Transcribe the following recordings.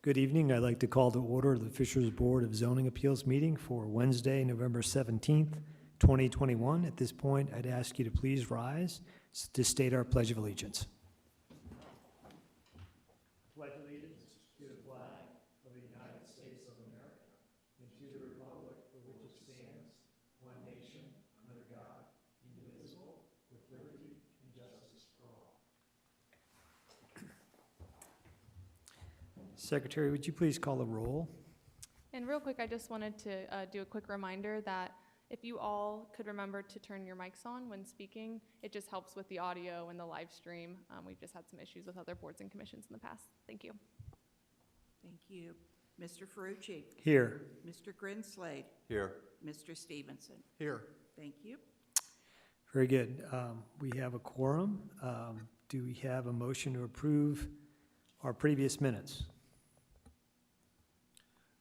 Good evening. I'd like to call to order the Fishers Board of Zoning Appeals meeting for Wednesday, November 17th, 2021. At this point, I'd ask you to please rise to state our Pledge of Allegiance. Pledge allegiance to the flag of the United States of America and to the republic for which it stands, one nation, under God, indivisible, with liberty and justice for all. Secretary, would you please call the roll? And real quick, I just wanted to do a quick reminder that if you all could remember to turn your mics on when speaking, it just helps with the audio and the live stream. We've just had some issues with other boards and commissions in the past. Thank you. Thank you. Mr. Ferrucci. Here. Mr. Grinslade. Here. Mr. Stevenson. Here. Thank you. Very good. We have a quorum. Do we have a motion to approve our previous minutes?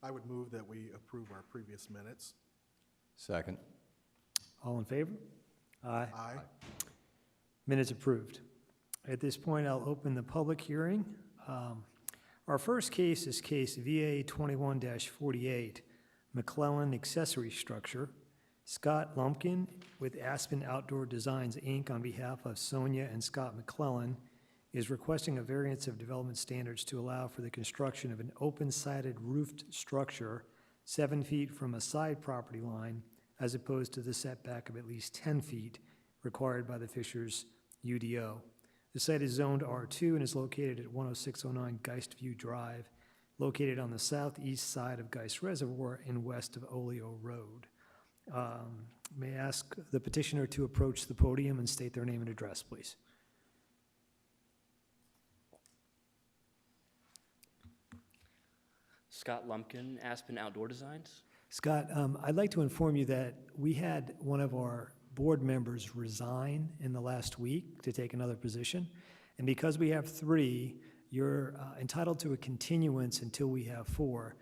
I would move that we approve our previous minutes. Second. All in favor? Aye. Aye. Minutes approved. At this point, I'll open the public hearing. Our first case is case VA 21-48, McClellan Accessory Structure. Scott Lumpkin with Aspen Outdoor Designs, Inc., on behalf of Sonia and Scott McClellan, is requesting a variance of development standards to allow for the construction of an open-sided roofed structure 7 feet from a side property line, as opposed to the setback of at least 10 feet required by the Fishers UDO. The site is zoned R2 and is located at 10609 Geist View Drive, located on the southeast side of Geist Reservoir and west of Oleo Road. May I ask the petitioner to approach the podium and state their name and address, please? Scott Lumpkin, Aspen Outdoor Designs. Scott, I'd like to inform you that we had one of our board members resign in the last week to take another position. And because we have 3, you're entitled to a continuance until we have 4.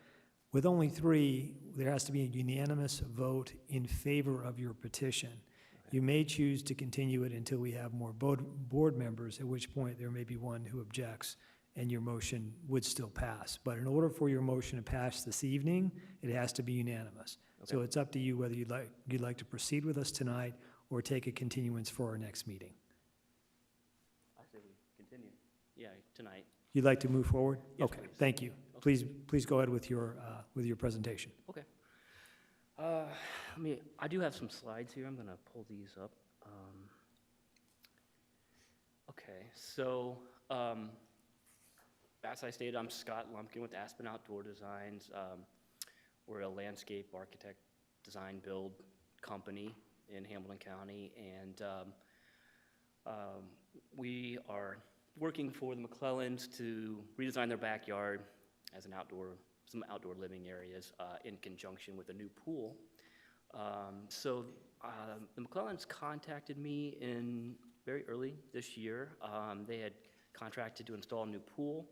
With only 3, there has to be a unanimous vote in favor of your petition. You may choose to continue it until we have more board members, at which point there may be one who objects and your motion would still pass. But in order for your motion to pass this evening, it has to be unanimous. Okay. So it's up to you whether you'd like to proceed with us tonight or take a continuance for our next meeting. I say we continue. Yeah, tonight. You'd like to move forward? Yes, okay, please. Thank you. Okay. Please go ahead with your presentation. Okay. I do have some slides here. I'm gonna pull these up. Okay, so as I stated, I'm Scott Lumpkin with Aspen Outdoor Designs. We're a landscape architect design build company in Hamilton County, and we are working for the McClellans to redesign their backyard as some outdoor living areas in conjunction with a new pool. So the McClellans contacted me in very early this year. They had contracted to install a new pool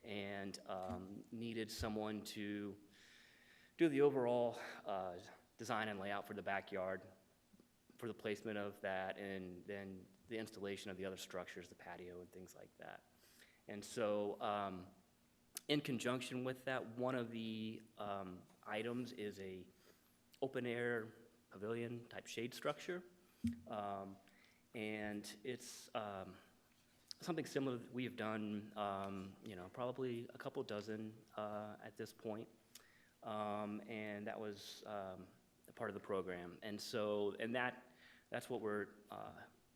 and needed someone to do the overall design and layout for the backyard, for the placement of that, and then the installation of the other structures, the patio and things like that. And so in conjunction with that, one of the items is a open air pavilion type shade structure. And it's something similar that we have done, probably a couple dozen at this point. And that was a part of the program. And so, that's what we're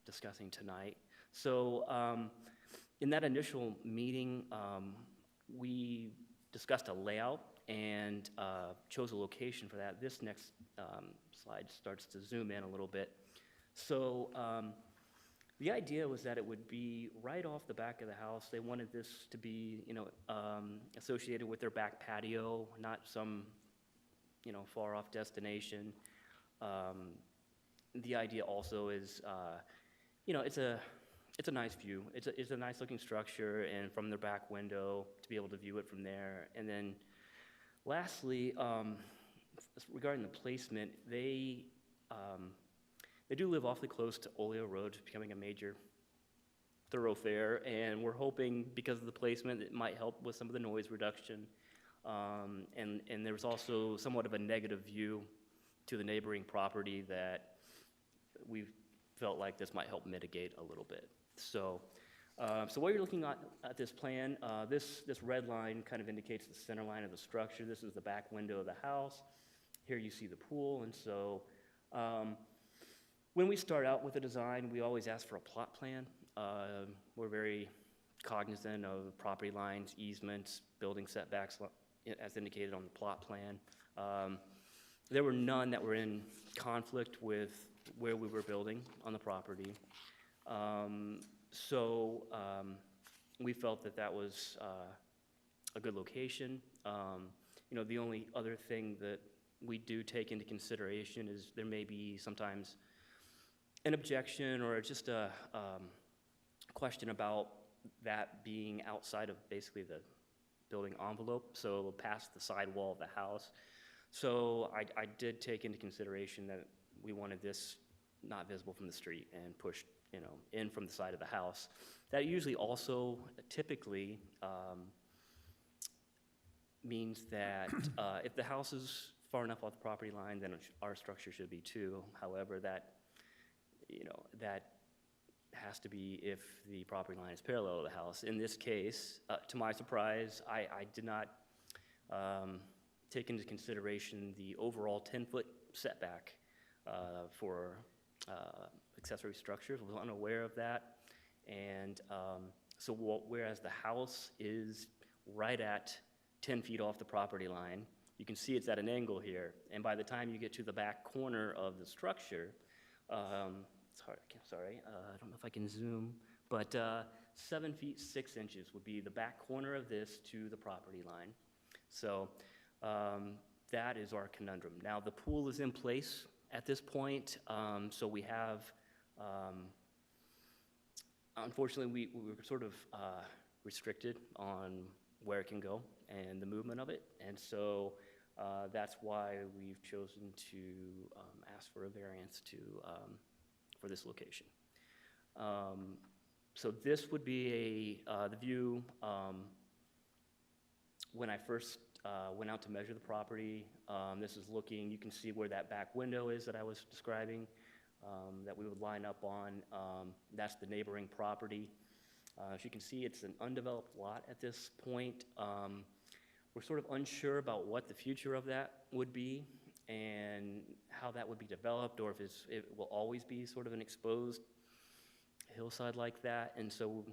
discussing tonight. So in that initial meeting, we discussed a layout and chose a location for that. This next slide starts to zoom in a little bit. So the idea was that it would be right off the back of the house. They wanted this to be, associated with their back patio, not some, far off destination. The idea also is, it's a nice view. It's a nice looking structure, and from their back window to be able to view it from there. And then, lastly, regarding the placement, they do live awfully close to Oleo Road, becoming a major thoroughfare, and we're hoping because of the placement it might help with some of the noise reduction And there was also somewhat of a negative view to the neighboring property that we felt like this might help mitigate a little bit. So what you're looking at this plan, this red line kind of indicates the center line of the structure. This is the back window of the house. Here you see the pool, and so when we start out with a design, we always ask for a plot plan. We're very cognizant of property lines, easements, building setbacks, as indicated on the plot plan. There were none that were in conflict with where we were building on the property. We felt that that was a good location. The only other thing that we do take into consideration is there may be sometimes an objection or just a question about that being outside of basically the building envelope, so past the side wall of the house. So I did take into consideration that we wanted this not visible from the street and pushed, in from the side of the house. That usually also typically means that if the house is far enough off the property line, then our structure should be too. However, that has to be if the property line is parallel to the house. In this case, to my surprise, I did not take into consideration the overall 10-foot setback for accessory structures. I was unaware of that. And whereas the house is right at 10 feet off the property line, you can see it's at an angle here. And by the time you get to the back corner of the structure, it's hard, I don't know if I can zoom, but 7 feet 6 inches would be the back corner of this to the property line. So that is our conundrum. Now, the pool is in place at this point, so we have, unfortunately, we were sort of restricted on where it can go and the movement of it, and so that's why we've chosen to ask for a variance for this location. So this would be the view when I first went out to measure the property. This is looking, you can see where that back window is that I was describing, that we would line up on. That's the neighboring property. As you can see, it's an undeveloped lot at this point. We're sort of unsure about what the future of that would be and how that would be developed, or if it will always be sort of an exposed hillside like that. And so,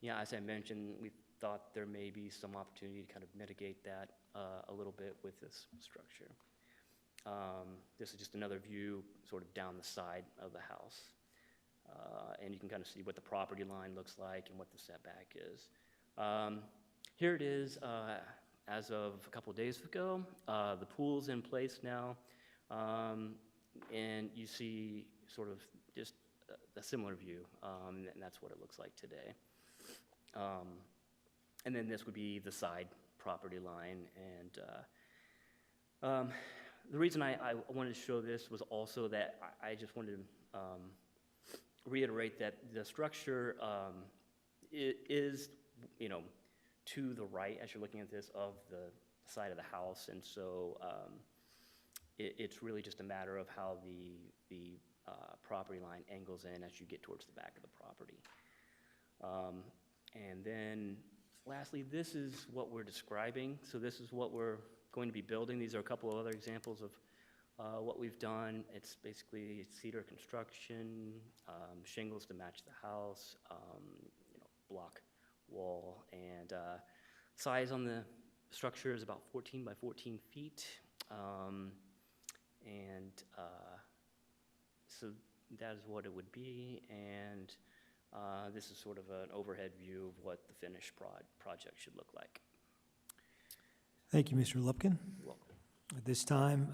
as I mentioned, we thought there may be some opportunity to kind of mitigate that a little bit with this structure. This is just another view sort of down the side of the house. And you can kind of see what the property line looks like and what the setback is. Here it is as of a couple of days ago. The pool's in place now, and you see sort of just a similar view, and that's what it looks like today. And then this would be the side property line. And the reason I wanted to show this was also that I just wanted to reiterate that the structure is, to the right as you're looking at this of the side of the house, and so it's really just a matter of how the property line angles in as you get towards the back of the property. And then lastly, this is what we're describing. So this is what we're going to be building. These are a couple of other examples of what we've done. It's basically cedar construction, shingles to match the house, block wall, and size on the structure is about 14 by 14 feet. So that is what it would be, and this is sort of an overhead view of what the finished project should look like. Thank you, Mr. Lupkin. You're welcome. At this time,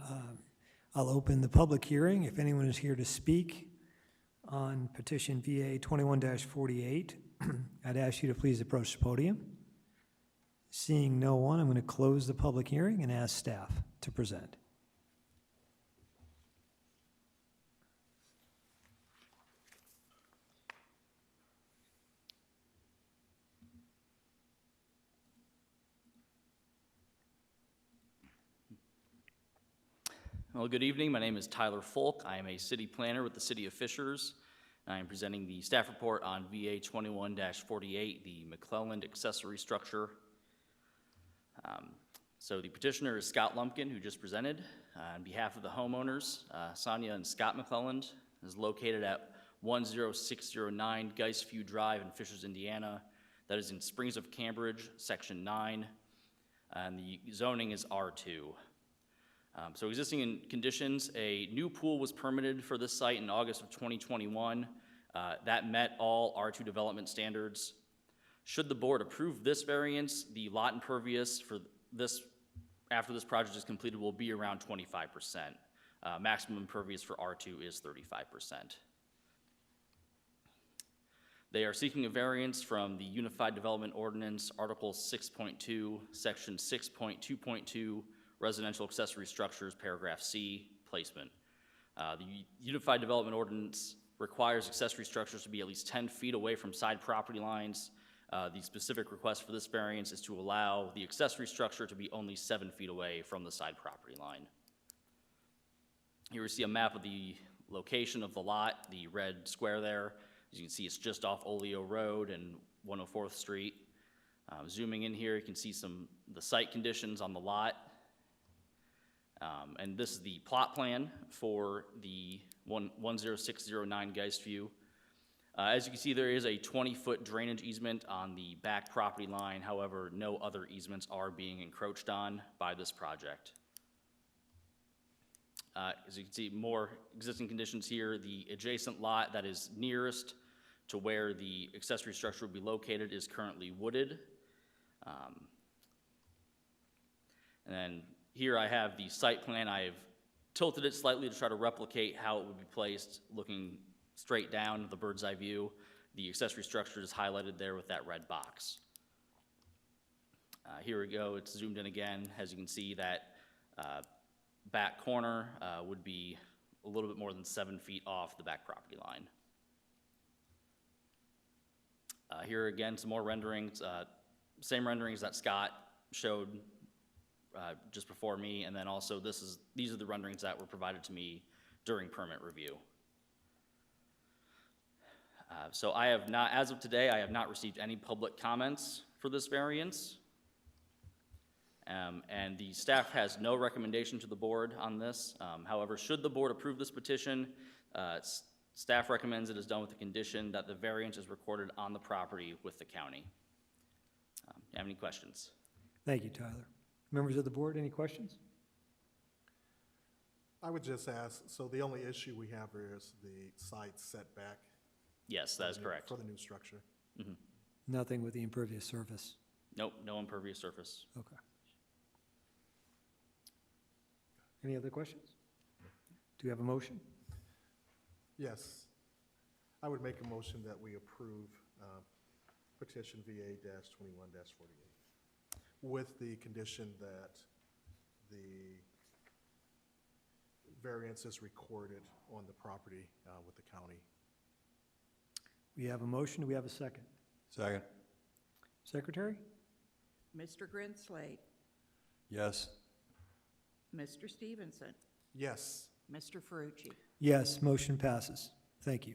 I'll open the public hearing. If anyone is here to speak on petition VA 21-48, I'd ask you to please approach the podium. Seeing no one, I'm going to close the public hearing and ask staff to present. Well, good evening. My name is Tyler Folk. I am a city planner with the City of Fishers. I am presenting the staff report on VA 21-48, the McClelland accessory structure. So the petitioner is Scott Lumpkin, who just presented. On behalf of the homeowners, Sonia and Scott McClelland is located at 10609 Geist View Drive in Fishers, Indiana. That is in Springs of Cambridge, Section 9, and the zoning is R2. So existing in conditions, a new pool was permitted for this site in August of 2021. That met all R2 development standards. Should the board approve this variance, the lot impervious for this, after this project is completed, will be around 25%. Maximum impervious for R2 is 35%. They are seeking a variance from the Unified Development Ordinance, Article 6.2, Section 6.2.2, Residential Accessory Structures, Paragraph C, placement. The Unified Development Ordinance requires accessory structures to be at least 10 feet away from side property lines. The specific request for this variance is to allow the accessory structure to be only 7 feet away from the side property line. Here we see a map of the location of the lot, the red square there. As you can see, it's just off Oleo Road and 104th Street. Zooming in here, you can see the site conditions on the lot. And this is the plot plan for the 10609 Geist View. As you can see, there is a 20-foot drainage easement on the back property line. However, no other easements are being encroached on by this project. As you can see, more existing conditions here. The adjacent lot that is nearest to where the accessory structure would be located is currently wooded. And then here I have the site plan. I've tilted it slightly to try to replicate how it would be placed, looking straight down the bird's eye view. The accessory structure is highlighted there with that red box. Here we go, it's zoomed in again. As you can see, that back corner would be a little bit more than 7 feet off the back property line. Here again, some more renderings, same renderings that Scott showed just before me, and then also these are the renderings that were provided to me during permit review. So I have not, as of today, I have not received any public comments for this variance. And the staff has no recommendation to the board on this. However, should the board approve this petition, staff recommends it is done with the condition that the variance is recorded on the property with the county. Do you have any questions? Thank you, Tyler. Members of the board, any questions? I would just ask, so the only issue we have here is the side setback? Yes, that is correct. For the new structure? Mm-hmm. Nothing with the impervious surface? Nope, no impervious surface. Okay. Any other questions? Do we have a motion? Yes. I would make a motion that we approve petition VA-21-48 with the condition that the variance is recorded on the property with the county. We have a motion. Do we have a second? Second. Secretary? Mr. Grinslade, Yes. Mr. Stevenson, Yes. Mr. Ferrucci. Yes, motion passes. Thank you.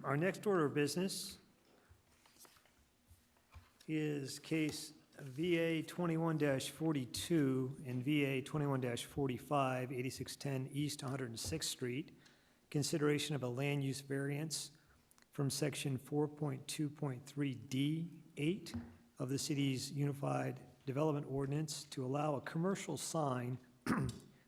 Our next order of business is case VA 21-42 and VA 21-45, 8610 East 106th Street. Consideration of a land use variance from section 4.2.3D8 of the city's Unified Development Ordinance to allow a commercial sign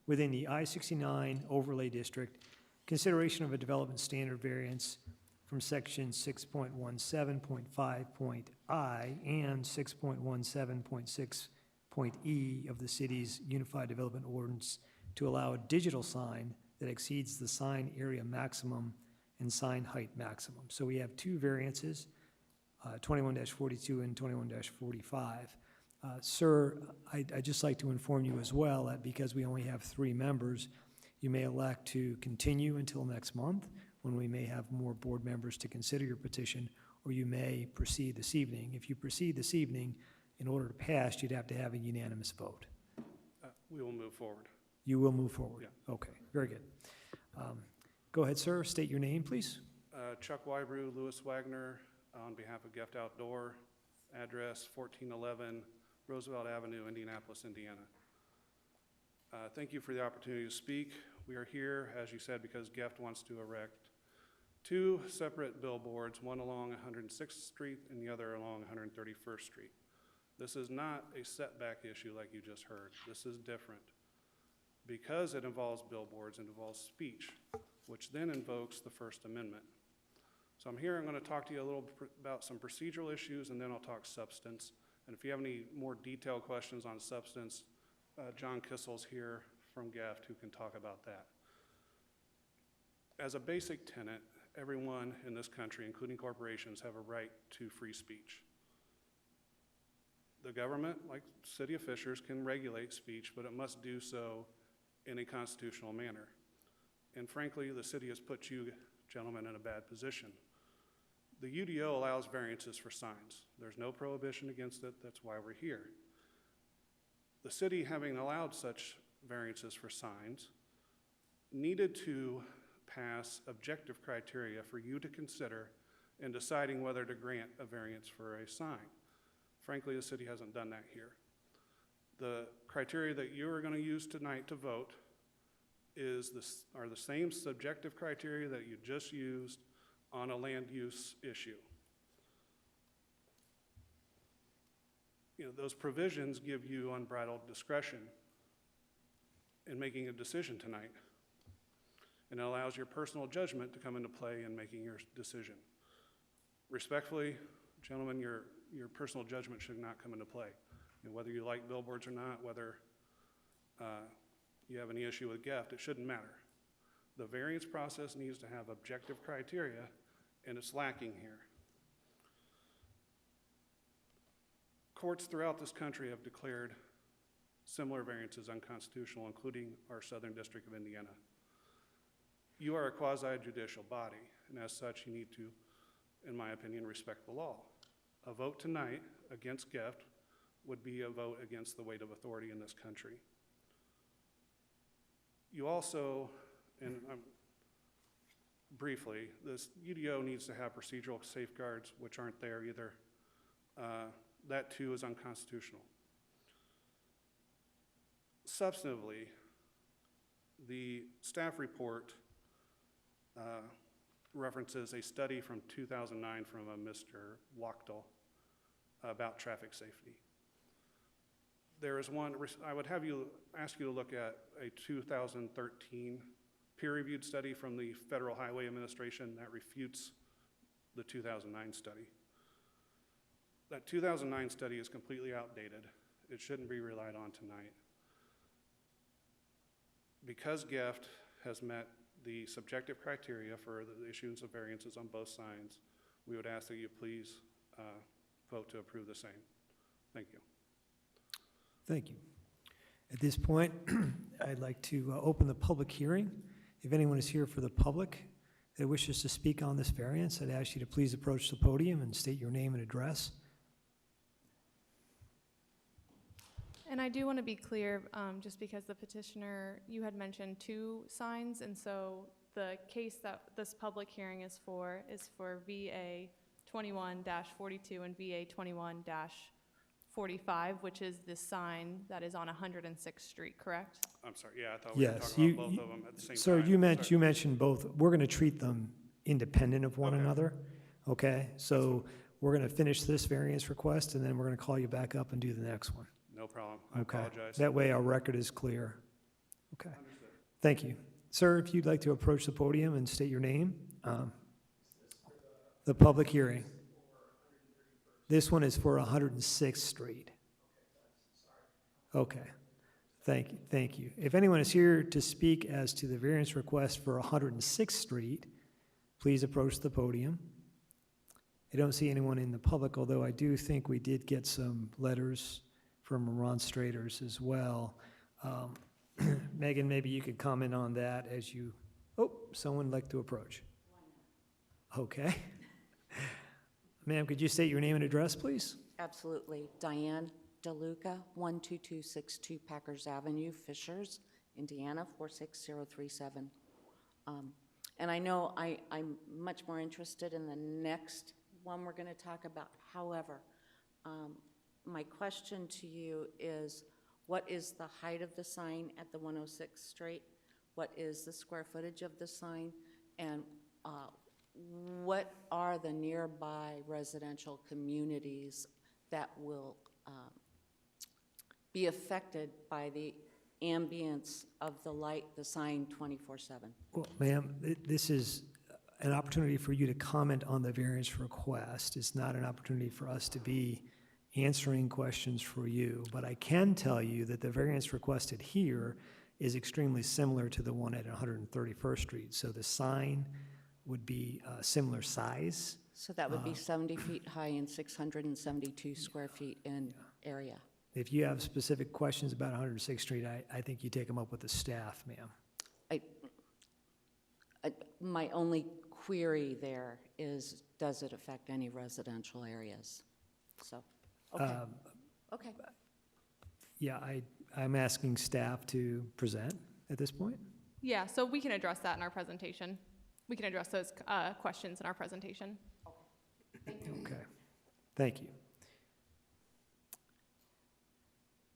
within the I-69 overlay district. Consideration of a development standard variance from section 6.17.5.I and 6.17.6.E of the city's Unified Development Ordinance to allow a digital sign that exceeds the sign area maximum and sign height maximum. So we have two variances, 21-42 and 21-45. Sir, I'd just like to inform you as well that because we only have 3 members, you may elect to continue until next month when we may have more board members to consider your petition, or you may proceed this evening. If you proceed this evening, in order to pass, you'd have to have a unanimous vote. We will move forward. You will move forward? Yeah. Okay, very good. Go ahead, sir. State your name, please. Chuck Wybrew, Lewis Wagner, on behalf of Gift Outdoor, address 1411 Roosevelt Avenue, Indianapolis, Indiana. Thank you for the opportunity to speak. We are here, as you said, because Gift wants to erect 2 separate billboards, one along 106th Street and the other along 131st Street. This is not a setback issue like you just heard. This is different. Because it involves billboards, it involves speech, which then invokes the First Amendment. So I'm here, I'm going to talk to you a little about some procedural issues, and then I'll talk substance. And if you have any more detailed questions on substance, John Kissel's here from GEFT who can talk about that. As a basic tenet, everyone in this country, including corporations, have a right to free speech. The government, like city officials, can regulate speech, but it must do so in a constitutional manner. And frankly, the city has put you gentlemen in a bad position. The UDO allows variances for signs. There's no prohibition against it. That's why we're here. The city, having allowed such variances for signs, needed to pass objective criteria for you to consider in deciding whether to grant a variance for a sign. Frankly, the city hasn't done that here. The criteria that you are going to use tonight to vote are the same subjective criteria that you just used on a land use issue. You know, those provisions give you unbridled discretion in making a decision tonight, and it allows your personal judgment to come into play in making your decision. Respectfully, gentlemen, your personal judgment should not come into play. And whether you like billboards or not, whether you have any issue with GEFT, it shouldn't matter. The variance process needs to have objective criteria, and it's lacking here. Courts throughout this country have declared similar variances unconstitutional, including our Southern District of Indiana. You are a quasi-judicial body, and as such, you need to, in my opinion, respect the law. A vote tonight against GEFT would be a vote against the weight of authority in this country. You also, and briefly, this UDO needs to have procedural safeguards, which aren't there either. That too is unconstitutional. Substantively, the staff report references a study from 2009 from a Mr. Wachtel about traffic safety. There is one, I would ask you to look at a 2013 peer-reviewed study from the Federal Highway Administration that refutes the 2009 study. That 2009 study is completely outdated. It shouldn't be relied on tonight. Because GEFT has met the subjective criteria for the issuance of variances on both signs, we would ask that you please vote to approve the same. Thank you. Thank you. At this point, I'd like to open the public hearing. If anyone is here for the public that wishes to speak on this variance, I'd ask you to please approach the podium and state your name and address. And I do want to be clear, just because the petitioner, you had mentioned 2 signs, and so the case that this public hearing is for VA 21-42 and VA 21-45, which is the sign that is on 106th Street, correct? I'm sorry, yeah, I thought we were Yes, talking about both of them at the same sir, time. you mentioned both. We're going to treat them independent of one Okay. another, okay? So we're going to finish this variance request, and then we're going to call you back up and do the next one. No problem, I Okay. apologize. That way our record is clear. Okay. Thank you. Sir, if you'd like to approach the podium and state your name. The public hearing. This one is for 106th Street. Okay. Thank you. If anyone is here to speak as to the variance request for 106th Street, please approach the podium. I don't see anyone in the public, although I do think we did get some letters from remonstrators as well. Megan, maybe you could comment on that as you, someone would like to approach. Okay. Ma'am, could you state your name and address, please? Absolutely. Diane DeLuca, 12262 Packers Avenue, Fishers, Indiana 46037. And I know I'm much more interested in the next one we're going to talk about. However, my question to you is, what is the height of the sign at the 106th Street? What is the square footage of the sign? And what are the nearby residential communities that will be affected by the ambience of the light, the sign 24/7? Well, ma'am, this is an opportunity for you to comment on the variance request. It's not an opportunity for us to be answering questions for you. But I can tell you that the variance requested here is extremely similar to the one at 131st Street. So the sign would be a similar size. So that would be 70 feet high and 672 square feet in area. If you have specific questions about 106th Street, I think you take them up with the staff, ma'am. My only query there is, does it affect any residential areas? So, okay. Okay. Yeah, I'm asking staff to present at this point. Yeah, so we can address that in our presentation. We can address those questions in our presentation. Okay, thank you.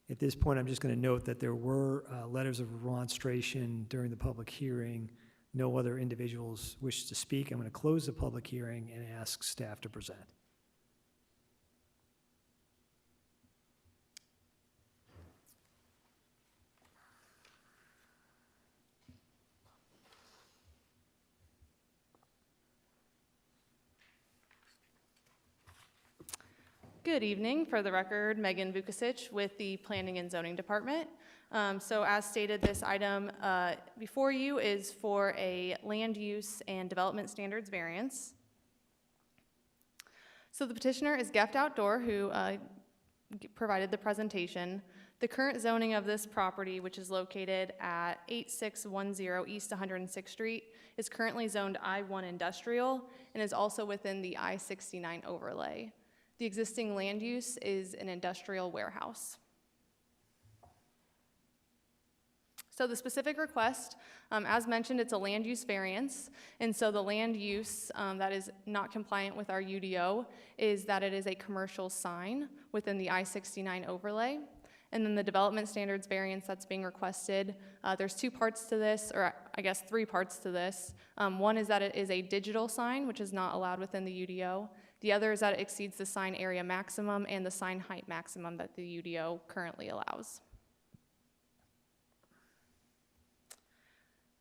At this point, I'm just going to note that there were letters of remonstration during the public hearing. No other individuals wish to speak. I'm going to close the public hearing and ask staff to present. Good evening. For the record, Megan Vukasic with the Planning and Zoning Department. So as stated, this item before you is for a land use and development standards variance. So the petitioner is Geist Outdoor, who provided the presentation. The current zoning of this property, which is located at 8610 East 106th Street, is currently zoned I-1 industrial and is also within the I-69 overlay. The existing land use is an industrial warehouse. So the specific request, as mentioned, it's a land use variance, and so the land use that is not compliant with our UDO is that it is a commercial sign within the I-69 overlay. And then the development standards variance that's being requested, there's two parts to this, or I guess three parts to this. One is that it is a digital sign, which is not allowed within the UDO. The other is that it exceeds the sign area maximum and the sign height maximum that the UDO currently allows.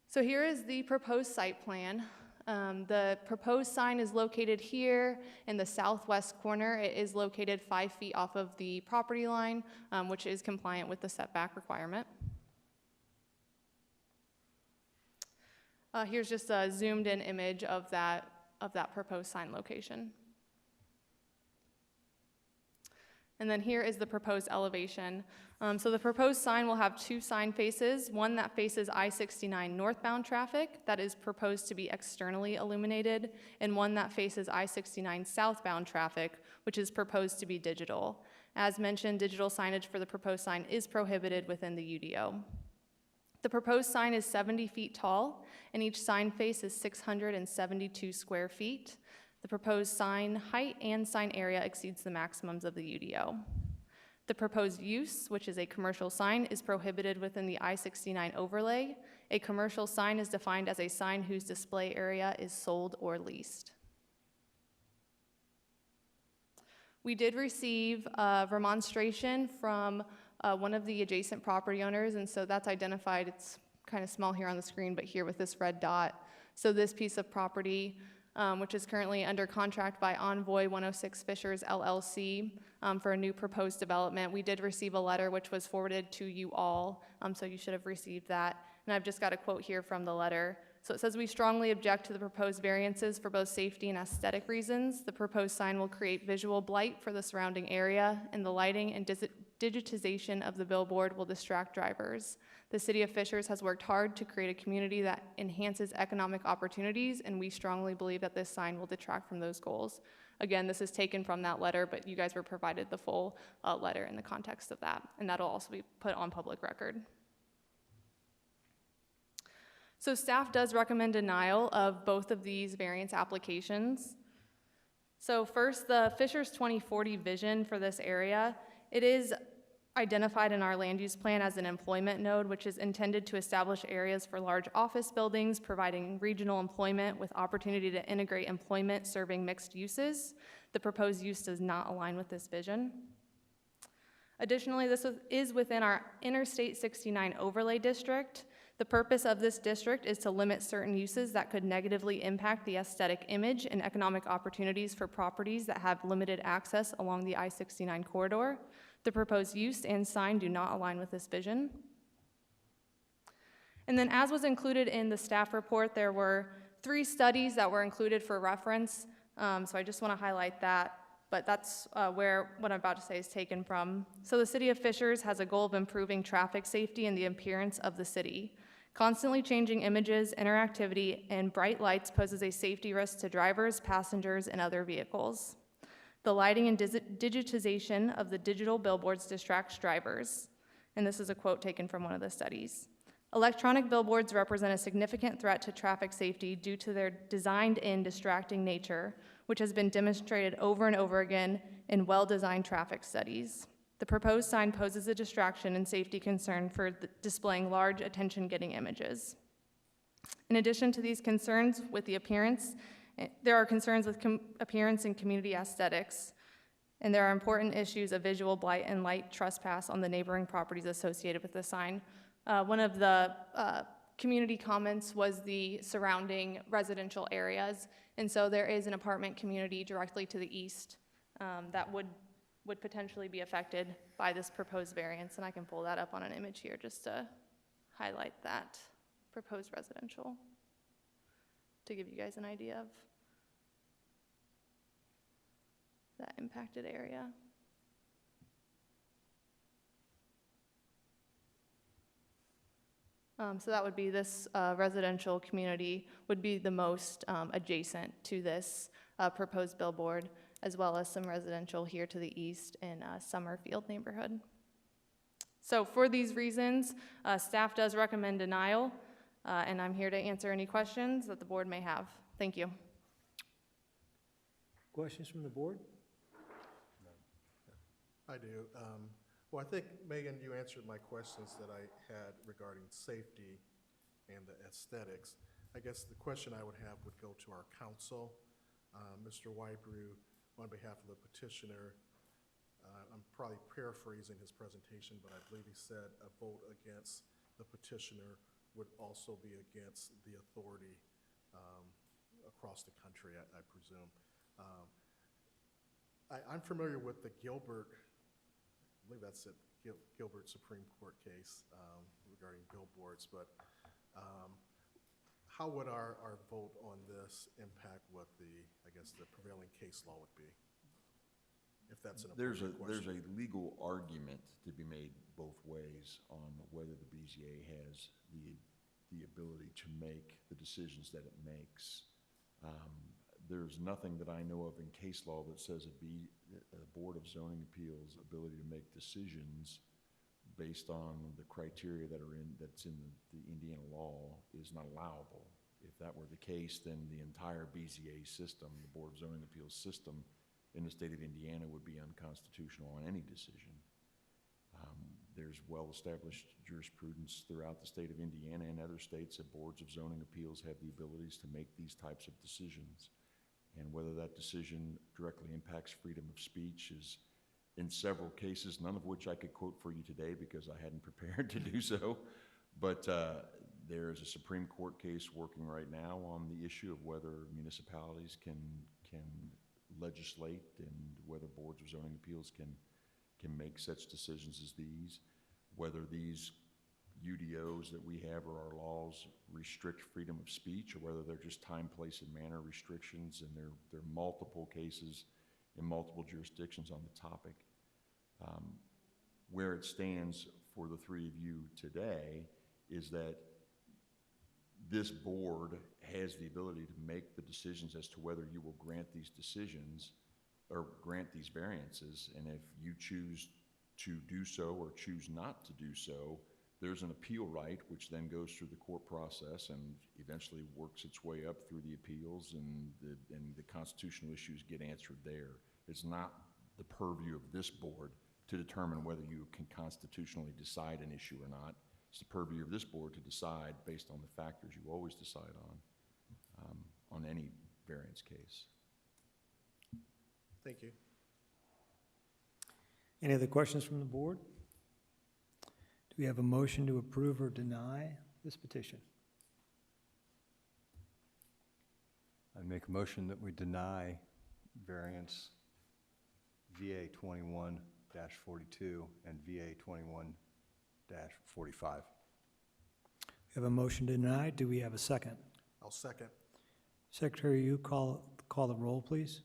So here is the proposed site plan. The proposed sign is located here in the southwest corner. It is located 5 feet off of the property line, which is compliant with the setback requirement. Here's just a zoomed in image of that proposed sign location. And then here is the proposed elevation. So the proposed sign will have two sign faces, one that faces I-69 northbound traffic that is proposed to be externally illuminated, and one that faces I-69 southbound traffic, which is proposed to be digital. As mentioned, digital signage for the proposed sign is prohibited within the UDO. The proposed sign is 70 feet tall, and each sign face is 672 square feet. The proposed sign height and sign area exceeds the maximums of the UDO. The proposed use, which is a commercial sign, is prohibited within the I-69 overlay. A commercial sign is defined as a sign whose display area is sold or leased. We did receive a remonstration from one of the adjacent property owners, and so that's identified. It's kind of small here on the screen, but here with this red dot. So this piece of property, which is currently under contract by Envoy 106 Fishers LLC for a new proposed development. We did receive a letter which was forwarded to you all, so you should have received that. And I've just got a quote here from the letter. So it says, "We strongly object to the proposed variances for both safety and aesthetic reasons. The proposed sign will create visual blight for the surrounding area, and the lighting and digitization of the billboard will distract drivers. The City of Fishers has worked hard to create a community that enhances economic opportunities, and we strongly believe that this sign will detract from those goals." Again, this is taken from that letter, but you guys were provided the full letter in the context of that, and that'll also be put on public record. So staff does recommend denial of both of these variance applications. So first, the Fisher's 2040 vision for this area, it is identified in our land use plan as an employment node, which is intended to establish areas for large office buildings, providing regional employment with opportunity to integrate employment serving mixed uses. The proposed use does not align with this vision. Additionally, this is within our Interstate 69 overlay district. The purpose of this district is to limit certain uses that could negatively impact the aesthetic image and economic opportunities for properties that have limited access along the I-69 corridor. The proposed use and sign do not align with this vision. And then, as was included in the staff report, there were 3 studies that were included for reference. So I just want to highlight that, but that's where what I'm about to say is taken from. So the City of Fishers has a goal of improving traffic safety and the appearance of the city. Constantly changing images, interactivity, and bright lights poses a safety risk to drivers, passengers, and other vehicles. The lighting and digitization of the digital billboards distracts drivers. And this is a quote taken from one of the studies. Electronic billboards represent a significant threat to traffic safety due to their designed-in distracting nature, which has been demonstrated over and over again in well-designed traffic studies. The proposed sign poses a distraction and safety concern for displaying large attention-getting images. In addition to these concerns with the appearance, there are concerns with appearance and community aesthetics, and there are important issues of visual blight and light trespass on the neighboring properties associated with the sign. One of the community comments was the surrounding residential areas, and so there is an apartment community directly to the east that would potentially be affected by this proposed variance, and I can pull that up on an image here just to highlight that proposed residential to give you guys an idea of that impacted area. So that would be this residential community would be the most adjacent to this proposed billboard, as well as some residential here to the east in Summerfield neighborhood. So for these reasons, staff does recommend denial, and I'm here to answer any questions that the board may have. Thank you. Questions from the board? I do. Well, I think, Megan, you answered my questions that I had regarding safety and the aesthetics. I guess the question I would have would go to our counsel. Mr. Wybrew, on behalf of the petitioner, I'm probably paraphrasing his presentation, but I believe he said a vote against the petitioner would also be against the authority across the country, I presume. I'm familiar with the Gilbert, I believe that's it, Gilbert Supreme Court case regarding billboards, but how would our vote on this impact what I guess the prevailing case law would be? If that's an There's appropriate question. a legal argument to be made both ways on whether the BZA has the ability to make the decisions that it makes. There's nothing that I know of in case law that says a Board of Zoning Appeals' ability to make decisions based on the criteria that's in the Indiana law is not allowable. If that were the case, then the entire BZA system, the Board of Zoning Appeals system in the state of Indiana would be unconstitutional on any decision. There's well-established jurisprudence throughout the state of Indiana and other states that boards of zoning appeals have the abilities to make these types of decisions. And whether that decision directly impacts freedom of speech is, in several cases, none of which I could quote for you today because I hadn't prepared to do so, but there is a Supreme Court case working right now on the issue of whether municipalities can legislate and whether boards of zoning appeals can make such decisions as these, whether these UDOs that we have or our laws restrict freedom of speech, or whether they're just time, place, and manner restrictions, and there are multiple cases in multiple jurisdictions on the topic. Where it stands for the three of you today is that this board has the ability to make the decisions as to whether you will grant these decisions or grant these variances, and if you choose to do so or choose not to do so, There's an appeal right, which then goes through the court process and eventually works its way up through the appeals, and the constitutional issues get answered there. It's not the purview of this board to determine whether you can constitutionally decide an issue or not. It's the purview of this board to decide based on the factors you always decide on any variance case. Thank you. Any other questions from the board? Do we have a motion to approve or deny this petition? I'd make a motion that we deny variance VA 21-42 and VA 21-45. We have a motion to deny. Do we have a second? I'll second. Secretary, you call the roll, please.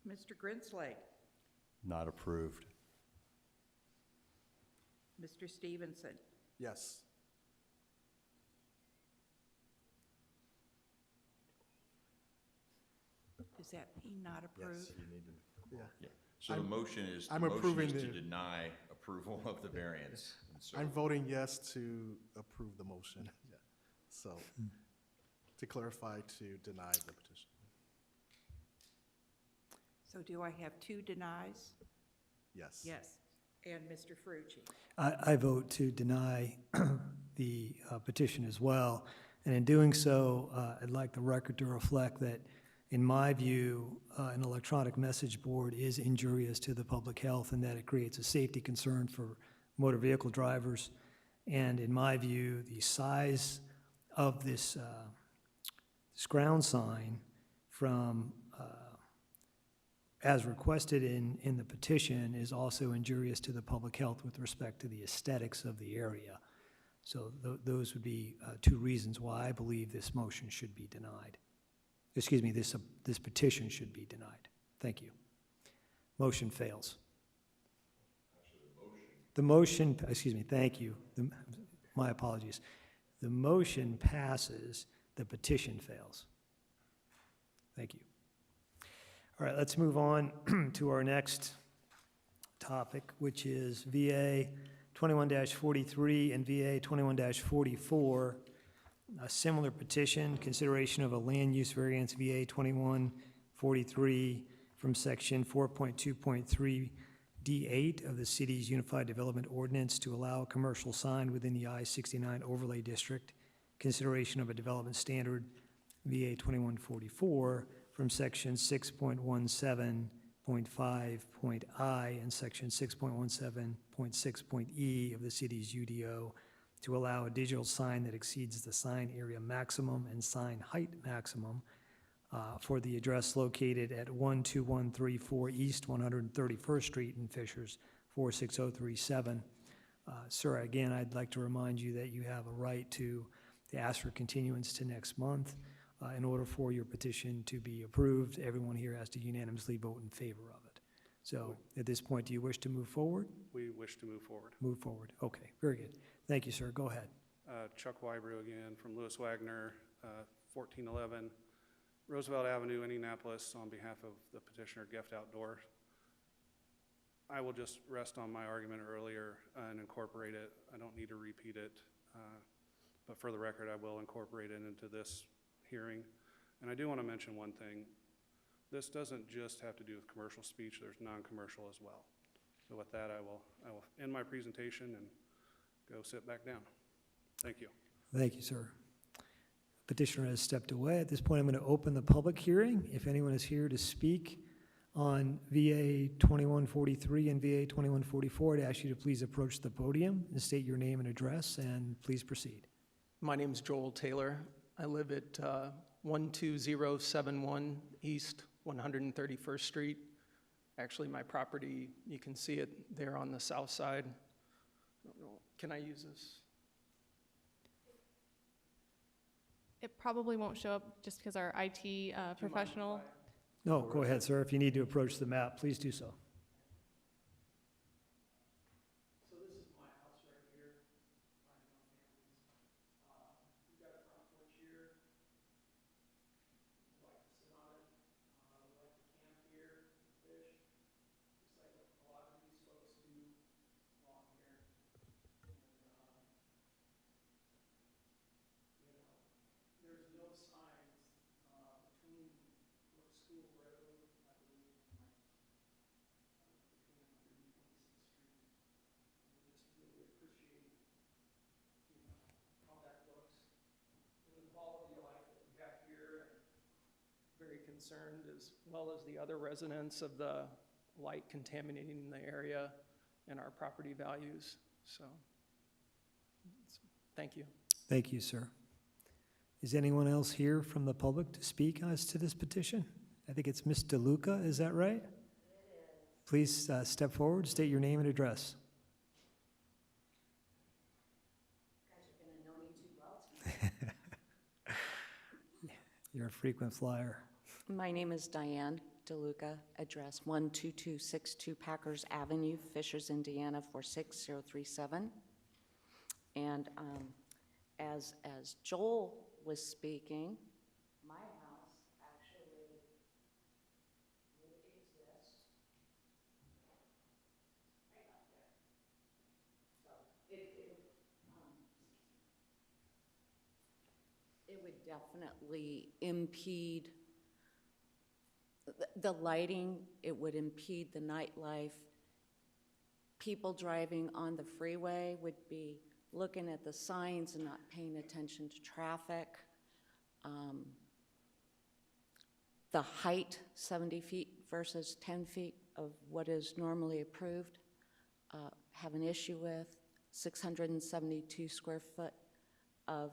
Mr. Grinslade, Not approved. Mr. Stevenson, Yes. does that mean not approved? Yeah. Yeah. So the I'm- motion is, I'm approving to the- deny approval of the variance. And so I'm voting yes to approve the motion. Yeah. So, to clarify, to deny the petition. So do I have two denies? Yes. Yes. And Mr. Ferrucci? I vote to deny the petition as well. And in doing so, I'd like the record to reflect that, in my view, an electronic message board is injurious to the public health and that it creates a safety concern for motor vehicle drivers. And in my view, the size of this ground sign from as requested in the petition is also injurious to the public health with respect to the aesthetics of the area. So those would be two reasons why I believe this motion should be denied. Excuse me, this petition should be denied. Thank you. Motion fails. The motion, excuse me, thank you. My apologies. The motion passes, the petition fails. Thank you. All right, let's move on to our next topic, which is VA 21-43 and VA 21-44. A similar petition, consideration of a land use variance VA 2143 from section 4.2.3 D8 of the city's Unified Development Ordinance to allow a commercial sign within the I-69 overlay district. Consideration of a development standard VA 2144 from section 6.17.5.I and section 6.17.6.E of the city's UDO to allow a digital sign that exceeds the sign area maximum and sign height maximum for the address located at 12134 East 131st Street in Fishers, 46037. Sir, again, I'd like to remind you that you have a right to ask for continuance to next month. In order for your petition to be approved, everyone here has to unanimously vote in favor of it. So at this point, do you wish to move forward? We wish to move forward. Move forward. Okay, very good. Thank you, sir. Go ahead. Chuck Wybrew again from Lewis Wagner, 1411 Roosevelt Avenue, Indianapolis, on behalf of the petitioner, Gift Outdoor. I will just rest on my argument earlier and incorporate it. I don't need to repeat it, but for the record, I will incorporate it into this hearing. And I do want to mention one thing. This doesn't just have to do with commercial speech, there's non-commercial as well. So with that, I will end my presentation and go sit back down. Thank you. Thank you, sir. Petitioner has stepped away. At this point, I'm going to open the public hearing. If anyone is here to speak on VA 2143 and VA 2144, I'd ask you to please approach the podium and state your name and address, and please proceed. My name is Joel Taylor. I live at 12071 East 131st Street. Actually, my property, you can see it there on the south side. I don't know. Can I use this? It probably won't show up just because our IT professional. No, go ahead, sir. If you need to approach the map, please do so. So this is my house right here. We've got a front porch here. We like to sit on it. We like to camp here, fish, just like what a lot of these folks do along here. And concerned, as well as the other residents, of the light contaminating the area and our property values. So, thank you. Thank you, sir. Is anyone else here from the public to speak as to this petition? I think it's Ms. DeLuca, is that right? It is. Please step forward, state your name and address. You guys are going to know me too well tonight. You're a frequent flyer. My name is Diane DeLuca, address 12262 Packers Avenue, Fishers, Indiana, 46037. And as Joel was speaking, my house actually would exist right up there. So it would definitely impede the lighting, it would impede the nightlife. People driving on the freeway would be looking at the signs and not paying attention to traffic. The height, 70 feet versus 10 feet of what is normally approved, have an issue with. 672 square foot of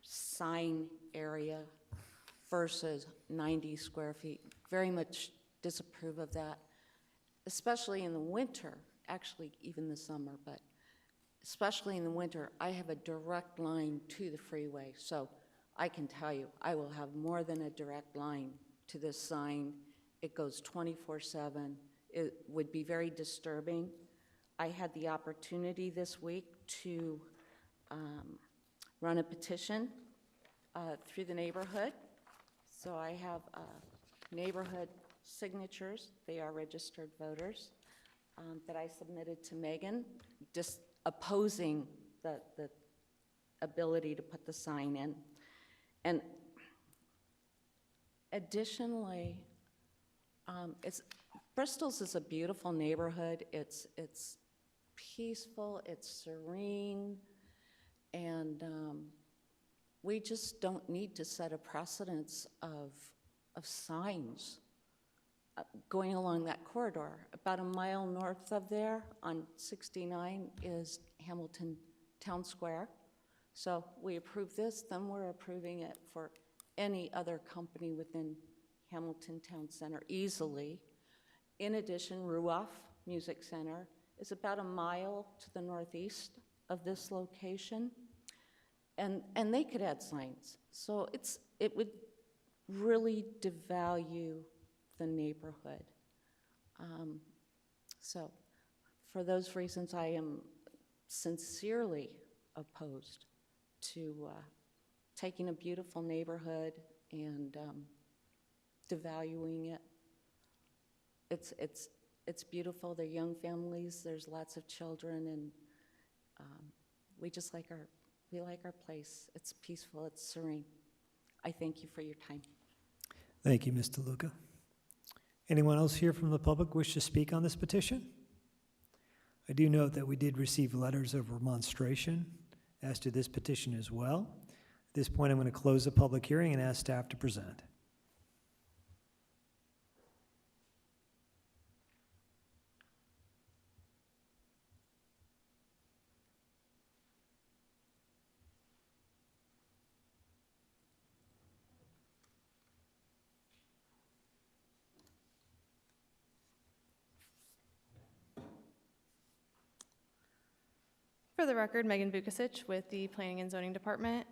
sign area versus 90 square feet. Very much disapprove of that, especially in the winter, actually even the summer, but especially in the winter, I have a direct line to the freeway. So I can tell you, I will have more than a direct line to this sign. It goes 24/7. It would be very disturbing. I had the opportunity this week to run a petition through the neighborhood. So I have neighborhood signatures. They are registered voters that I submitted to Megan, just opposing the ability to put the sign in. And additionally, Bristol's is a beautiful neighborhood. It's peaceful, it's serene, and we just don't need to set a precedence of signs going along that corridor. About a mile north of there on 69 is Hamilton Town Square. So we approve this, then we're approving it for any other company within Hamilton Town Center easily. In addition, Ruoff Music Center is about a mile to the northeast of this location. And they could add signs. So it would really devalue the neighborhood. So for those reasons, I am sincerely opposed to taking a beautiful neighborhood and devaluing it. It's beautiful. They're young families. There's lots of children, and we just like our place. It's peaceful. It's serene. I thank you for your time. Thank you, Ms. DeLuca. Anyone else here from the public wish to speak on this petition? I do note that we did receive letters of remonstration as to this petition as well. At this point, I'm going to close the public hearing and ask staff to present. For the record, Megan Vukasich with the Planning and Zoning Department.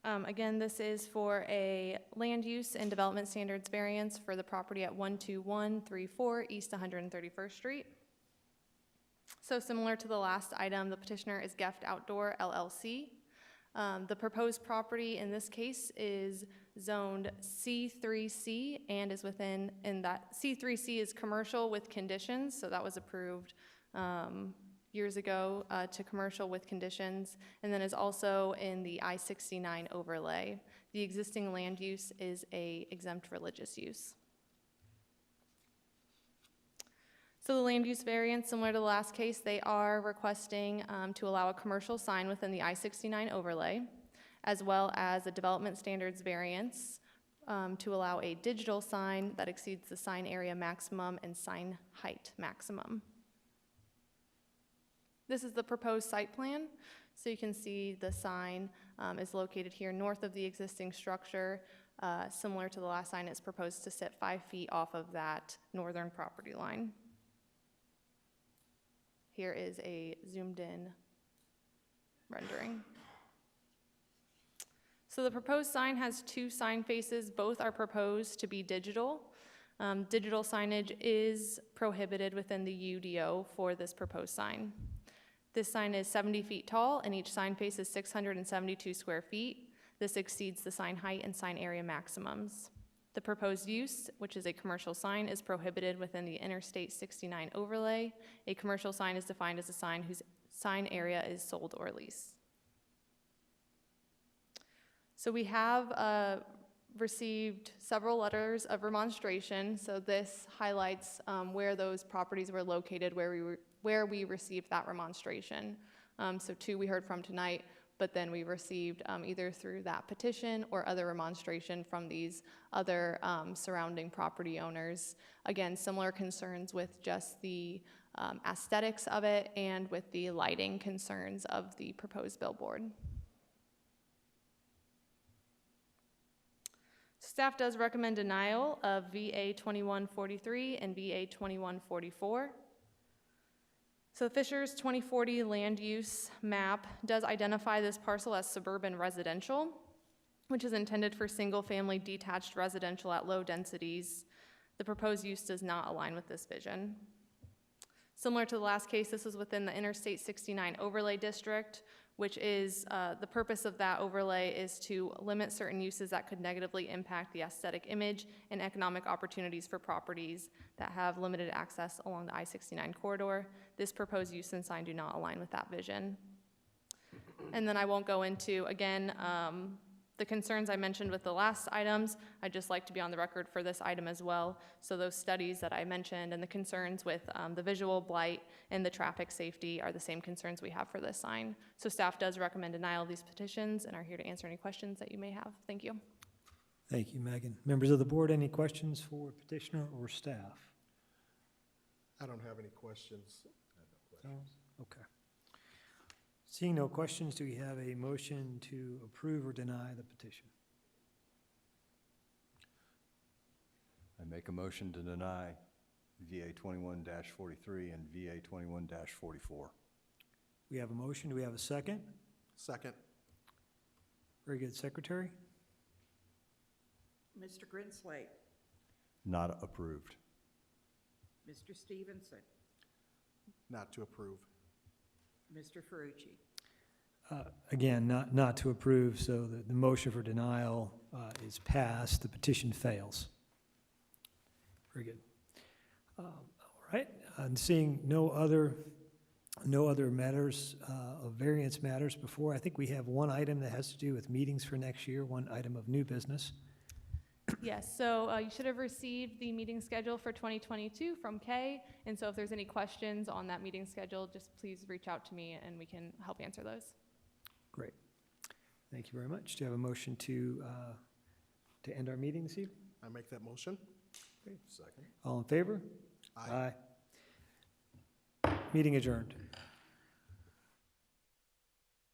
Again, this is for a land use and development standards variance for the property at 12134 East 131st Street. So similar to the last item, the petitioner is Geist Outdoor LLC. The proposed property in this case is zoned C3C and is within, and that C3C is commercial with conditions, so that was approved years ago to commercial with conditions, and then is also in the I-69 overlay. The existing land use is a exempt religious use. So the land use variance, similar to the last case, they are requesting to allow a commercial sign within the I-69 overlay, as well as a development standards variance to allow a digital sign that exceeds the sign area maximum and sign height maximum. This is the proposed site plan. So you can see the sign is located here north of the existing structure. Similar to the last sign, it's proposed to sit 5 feet off of that northern property line. Here is a zoomed in rendering. So the proposed sign has 2 sign faces. Both are proposed to be digital. Digital signage is prohibited within the UDO for this proposed sign. This sign is 70 feet tall, and each sign face is 672 square feet. This exceeds the sign height and sign area maximums. The proposed use, which is a commercial sign, is prohibited within the Interstate 69 overlay. A commercial sign is defined as a sign whose sign area is sold or leased. So we have received several letters of remonstration. So this highlights where those properties were located, where we received that remonstration. So 2 we heard from tonight, but then we received either through that petition or other remonstration from these other surrounding property owners. Again, similar concerns with just the aesthetics of it and with the lighting concerns of the proposed billboard. Staff does recommend denial of VA 2143 and VA 2144. So Fisher's 2040 land use map does identify this parcel as suburban residential, which is intended for single-family detached residential at low densities. The proposed use does not align with this vision. Similar to the last case, this is within the Interstate 69 overlay district, which is, the purpose of that overlay is to limit certain uses that could negatively impact the aesthetic image and economic opportunities for properties that have limited access along the I-69 corridor. This proposed use and sign do not align with that vision. And then I won't go into, again, the concerns I mentioned with the last items. I'd just like to be on the record for this item as well. So those studies that I mentioned and the concerns with the visual blight and the traffic safety are the same concerns we have for this sign. So staff does recommend denial of these petitions and are here to answer any questions that you may have. Thank you. Thank you, Megan. Members of the board, any questions for petitioner or staff? I don't have any questions. No? Okay. Seeing no questions, do we have a motion to approve or deny the petition? I make a motion to deny VA 21-43 and VA 21-44. We have a motion. Do we have a second? Second. Very good. Secretary? Mr. Grinsley, Not approved. Mr. Stevenson, Not to approve. Mr. Ferrucci. Again, not to approve, so the motion for denial is passed. The petition fails. Very good. All right. And seeing no other matters of variance matters before, I think we have one item that has to do with meetings for next year, one item of new business. Yes, so you should have received the meeting schedule for 2022 from Kay, and so if there's any questions on that meeting schedule, just please reach out to me and we can help answer those. Great. Thank you very much. Do you have a motion to end our meeting this evening? I make that motion. Great. Second. All in favor? Aye. Meeting adjourned.